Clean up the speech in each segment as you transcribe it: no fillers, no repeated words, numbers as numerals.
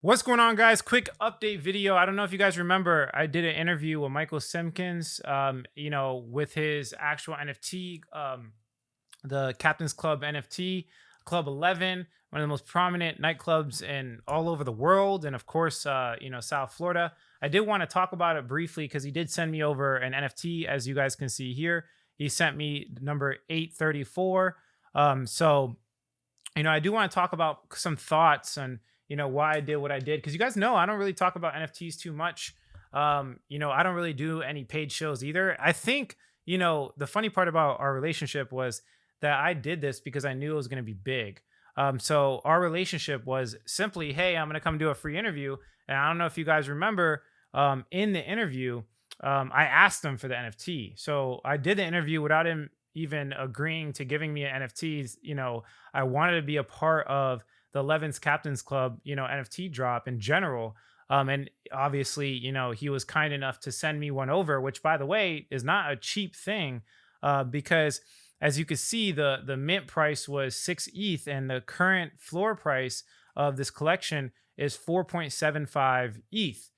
What's going on, guys? Quick update video. I don't know if you guys remember, I did an interview with Michael Simpkins, with his actual NFT, the Captain's Club NFT, Club 11, one of the most prominent nightclubs in all over the world, and of course, South Florida. I did want to talk about it briefly because he did send me over an NFT, as you guys can see here. He sent me number 834. I do want to talk about some thoughts on, why I did what I did. Because you guys know I don't really talk about NFTs too much. I don't really do any paid shows either. I think, the funny part about our relationship was that I did this because I knew it was going to be big. So our relationship was simply, hey, I'm going to come do a free interview. And I don't know if you guys remember, in the interview, I asked him for the NFT. So I did the interview without him even agreeing to giving me an NFTs. I wanted to be a part of the 11's Captain's Club, NFT drop in general. And obviously, he was kind enough to send me one over, which, by the way, is not a cheap thing, because as you can see, the mint price was 6 ETH, and the current floor price of this collection is 4.75 ETH.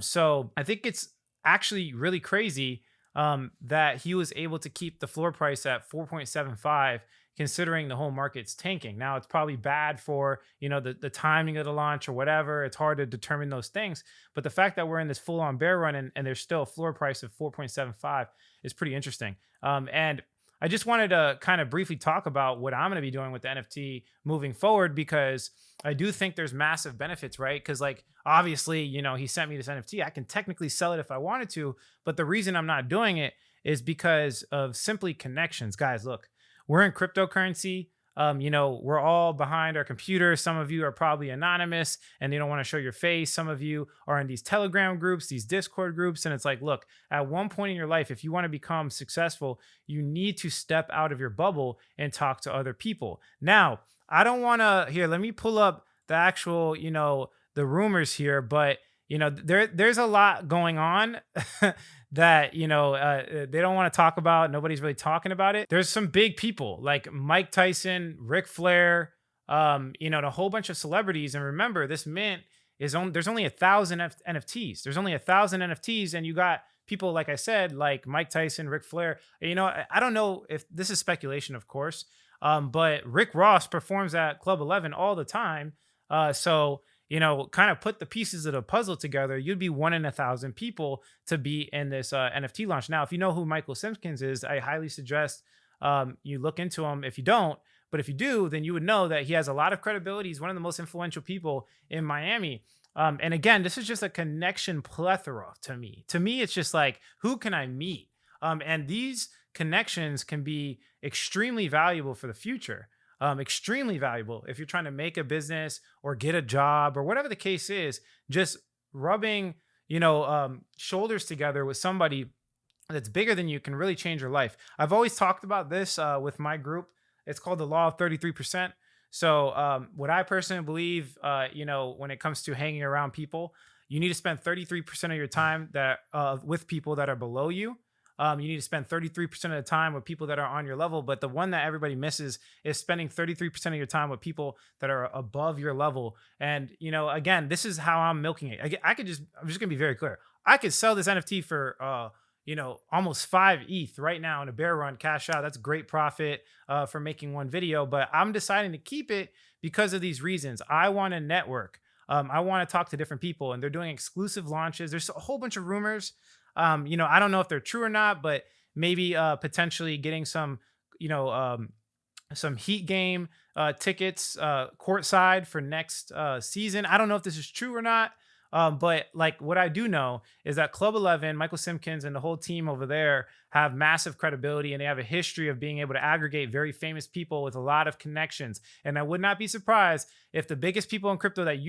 So I think it's actually really crazy, that he was able to keep the floor price at 4.75, considering the whole market's tanking. Now, it's probably bad for, the timing of the launch or whatever. It's hard to determine those things. But the fact that we're in this full on bear run, and there's still a floor price of 4.75 is pretty interesting. And I just wanted to kind of briefly talk about what I'm going to be doing with the NFT moving forward, because I do think there's massive benefits, right? Because, like, obviously, he sent me this NFT. I can technically sell it if I wanted to, but the reason I'm not doing it is because of simply connections. Guys, look, we're in cryptocurrency. We're all behind our computers. Some of you are probably anonymous and they don't want to show your face. Some of you are in these Telegram groups, these Discord groups. And it's like, look, at one point in your life, if you want to become successful, you need to step out of your bubble and talk to other people. Now, I don't want to, here, let me pull up the actual, the rumors here, but there's a lot going on that they don't want to talk about. Nobody's really talking about it. There's some big people like Mike Tyson, Ric Flair, a whole bunch of celebrities. And remember, this mint is on. There's only 1,000 NFTs. There's only 1,000 NFTs, and you got people, like I said, like Mike Tyson, Ric Flair. I don't know if this is speculation, of course, but Rick Ross performs at Club 11 all the time. So kind of put the pieces of the puzzle together, you'd be one in 1,000 people to be in this NFT launch. Now, if you know who Michael Simpkins is, I highly suggest you look into him. If you don't, but if you do, then you would know that he has a lot of credibility. He's one of the most influential people in Miami. And again, this is just a connection plethora to me. To me, it's just like, who can I meet? And these connections can be extremely valuable for the future. Extremely valuable if you're trying to make a business or get a job or whatever the case is. Just rubbing, shoulders together with somebody that's bigger than you can really change your life. I've always talked about this with my group. It's called the law of 33%. So what I personally believe, when it comes to hanging around people, you need to spend 33% of your time that with people that are below you. You need to spend 33% of the time with people that are on your level. But the one that everybody misses is spending 33% of your time with people that are above your level. And, again, this is how I'm milking it. I'm just going to be very clear. I could sell this NFT for, almost 5 ETH right now in a bear run, cash out. That's great profit for making one video. But I'm deciding to keep it because of these reasons. I want to network. I want to talk to different people, and they're doing exclusive launches. There's a whole bunch of rumors. I don't know if they're true or not, but maybe potentially getting some Heat game tickets courtside for next season. I don't know if this is true or not. But like, what I do know is that Club 11, Michael Simpkins, and the whole team over there have massive credibility, and they have a history of being able to aggregate very famous people with a lot of connections. And I would not be surprised if the biggest people in crypto that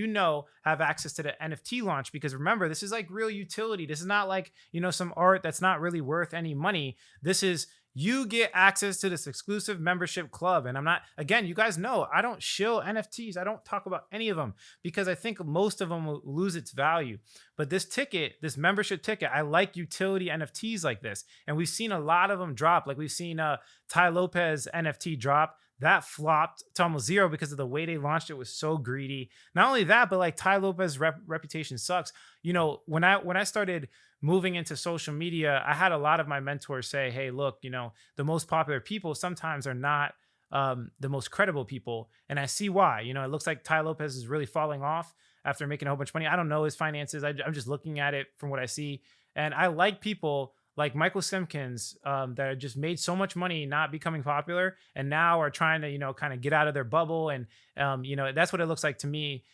have access to the NFT launch, because remember, this is like real utility. This is not like, some art that's not really worth any money. This is, you get access to this exclusive membership club. And I'm not, again, you guys know, I don't shill NFTs. I don't talk about any of them because I think most of them will lose its value. But this ticket, this membership ticket, I like utility NFTs like this. And we've seen a lot of them drop. Like we've seen Ty Lopez NFT drop. that flopped to almost zero because of the way they launched it was so greedy. Not only that, but like Ty Lopez's reputation sucks. When I started moving into social media, I had a lot of my mentors say, "Hey, look, the most popular people sometimes are not the most credible people," and I see why. It looks like Ty Lopez is really falling off after making a whole bunch of money. I don't know his finances. I'm just looking at it from what I see, and I like people like Michael Simpkins that have just made so much money not becoming popular, and now are trying to kind of get out of their bubble, and that's what it looks like to me.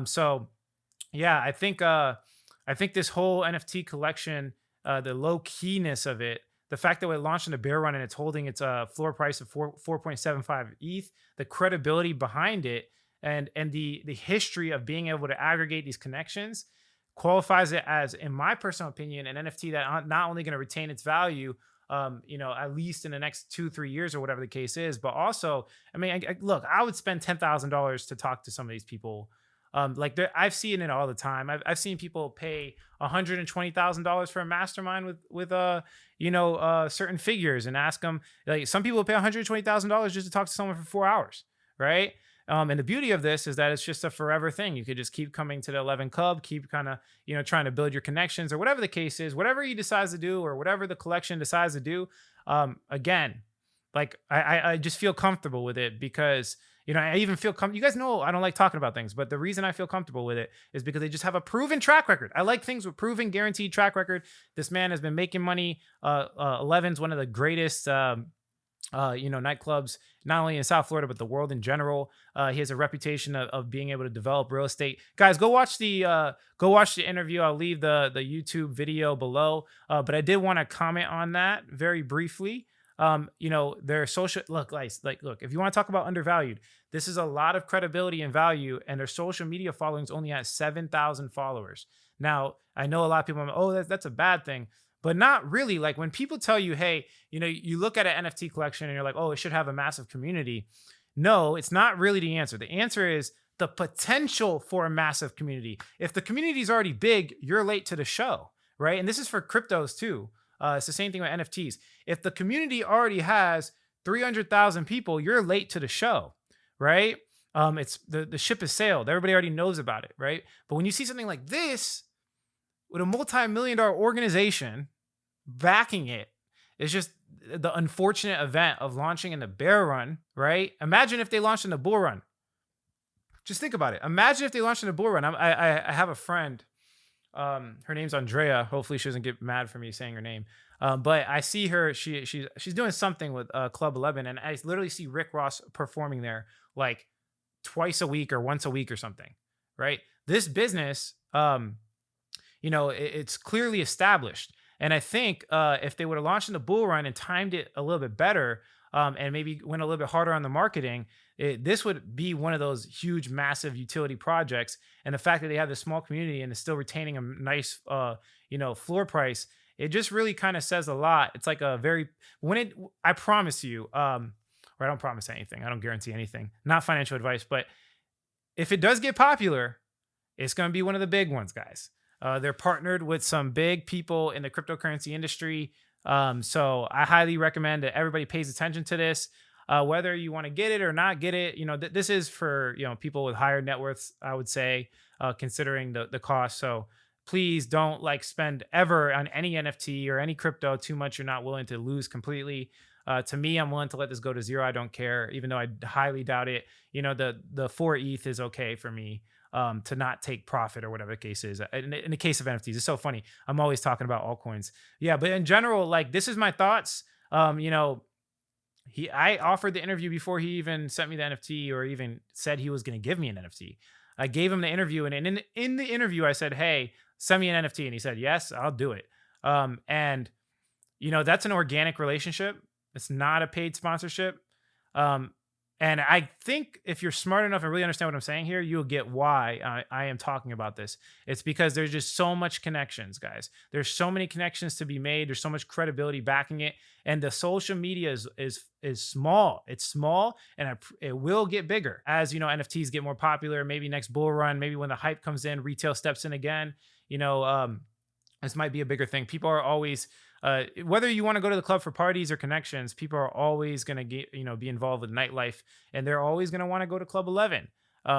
So yeah, I think this whole NFT collection, the low keyness of it, the fact that it launched in a bear run and it's holding its floor price of 4.75 ETH, the credibility behind it, and the history of being able to aggregate these connections qualifies it as, in my personal opinion, an NFT that not only going to retain its value, at least in the next 2-3 years or whatever the case is, but also, I mean, look, I would spend $10,000 to talk to some of these people. I've seen it all the time. I've seen people pay $120,000 for a mastermind with certain figures, and ask them, like, some people pay $120,000 just to talk to someone for 4 hours, right? And the beauty of this is that it's just a forever thing. You could just keep coming to the 11 Club, keep kind of, trying to build your connections, or whatever the case is, whatever he decides to do, or whatever the collection decides to do. Again, like I just feel comfortable with it because, I even feel you guys know I don't like talking about things, but the reason I feel comfortable with it is because they just have a proven track record. I like things with proven, guaranteed track record. This man has been making money. 11's one of the greatest, nightclubs, not only in South Florida, but the world in general. He has a reputation of being able to develop real estate. Guys, go watch the interview. I'll leave the YouTube video below. But I did want to comment on that very briefly. Their social look, look, if you want to talk about undervalued, this is a lot of credibility and value, and their social media followings only at 7,000 followers. Now, I know a lot of people are, oh, that's a bad thing. But not really. Like, when people tell you, hey, you look at an NFT collection and you're like, oh, it should have a massive community. No, it's not really the answer. The answer is the potential for a massive community. If the community is already big, you're late to the show, right? And this is for cryptos too. It's the same thing with NFTs. If the community already has 300,000 people, you're late to the show, right? It's the ship has sailed. Everybody already knows about it, right? But when you see something like this with a multi-million-dollar organization backing it, it's just the unfortunate event of launching in the bear run, right? Imagine if they launched in the bull run. Just think about it. Imagine if they launched in the bull run. I have a friend. Her name's Andrea. Hopefully she doesn't get mad for me saying her name. But I see her. She's doing something with Club 11, and I literally see Rick Ross performing there like twice a week or once a week or something, right? This business, it's clearly established. And I think if they would have launched in the bull run and timed it a little bit better, and maybe went a little bit harder on the marketing, this would be one of those huge, massive utility projects. And the fact that they have this small community and is still retaining a nice, floor price, it just really kind of says a lot. It's like I promise you, or I don't promise anything. I don't guarantee anything. Not financial advice, but if it does get popular, it's going to be one of the big ones, guys. They're partnered with some big people in the cryptocurrency industry. So I highly recommend that everybody pays attention to this. Whether you want to get it or not get it, this is for, people with higher net worths, I would say, considering the cost. So please don't spend ever on any NFT or any crypto too much you're not willing to lose completely. To me, I'm willing to let this go to zero. I don't care, even though I highly doubt it. The 4 ETH is okay for me. To not take profit or whatever the case is. In the case of NFTs, it's so funny. I'm always talking about altcoins. Yeah, but in general, this is my thoughts. I offered the interview before he even sent me the NFT or even said he was going to give me an NFT. I gave him the interview, and in the interview, I said, "Hey, send me an NFT," and he said, "Yes, I'll do it." And that's an organic relationship. It's not a paid sponsorship. And I think if you're smart enough and really understand what I'm saying here, you'll get why I am talking about this. It's because there's just so much connections, guys. There's so many connections to be made. There's so much credibility backing it. And the social media is small. It's small, and it will get bigger as, NFTs get more popular. Maybe next bull run, maybe when the hype comes in, retail steps in again. This might be a bigger thing. People are always Whether you want to go to the club for parties or connections, people are always going to get, be involved with nightlife, and they're always going to want to go to Club 11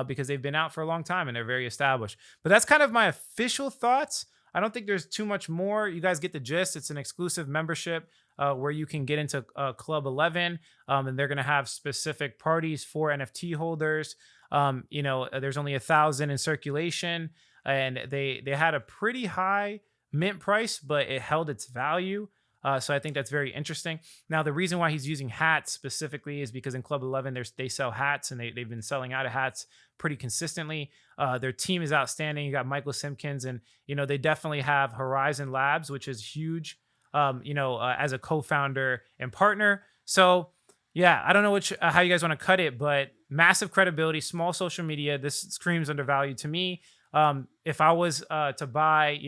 because they've been out for a long time and they're very established. But that's kind of my official thoughts. I don't think there's too much more. You guys get the gist. It's an exclusive membership where you can get into Club 11, and they're going to have specific parties for NFT holders. There's only 1,000 in circulation, and they had a pretty high mint price, but it held its value. So I think that's very interesting. Now, the reason why he's using hats specifically is because in Club 11, they sell hats, and they've been selling out of hats pretty consistently. Their team is outstanding. You got Michael Simpkins, and, they definitely have Horizon Labs, which is huge, as a co-founder and partner. So yeah, I don't know how you guys want to cut it, but massive credibility, small social media. This screams undervalued to me. If I was to buy,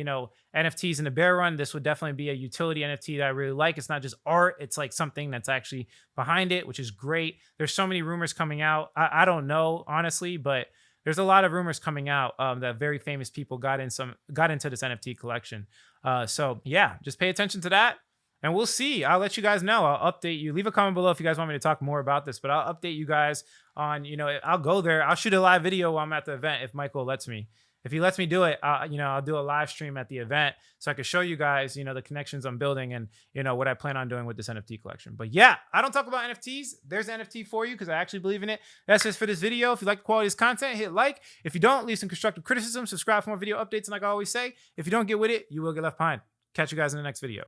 NFTs in a bear run, this would definitely be a utility NFT that I really like. It's not just art; it's like something that's actually behind it, which is great. There's so many rumors coming out. I don't know honestly, but there's a lot of rumors coming out that very famous people got into this NFT collection. So yeah, just pay attention to that. And we'll see. I'll let you guys know. I'll update you. Leave a comment below if you guys want me to talk more about this, but I'll update you guys on, I'll go there. I'll shoot a live video while I'm at the event if Michael lets me. If he lets me do it, I'll do a live stream at the event so I can show you guys, the connections I'm building and, what I plan on doing with this NFT collection. But yeah, I don't talk about NFTs. There's an NFT for you because I actually believe in it. That's just for this video. If you like the quality of this content, hit like. If you don't, leave some constructive criticism. Subscribe for more video updates. And like I always say, if you don't get with it, you will get left behind. Catch you guys in the next video.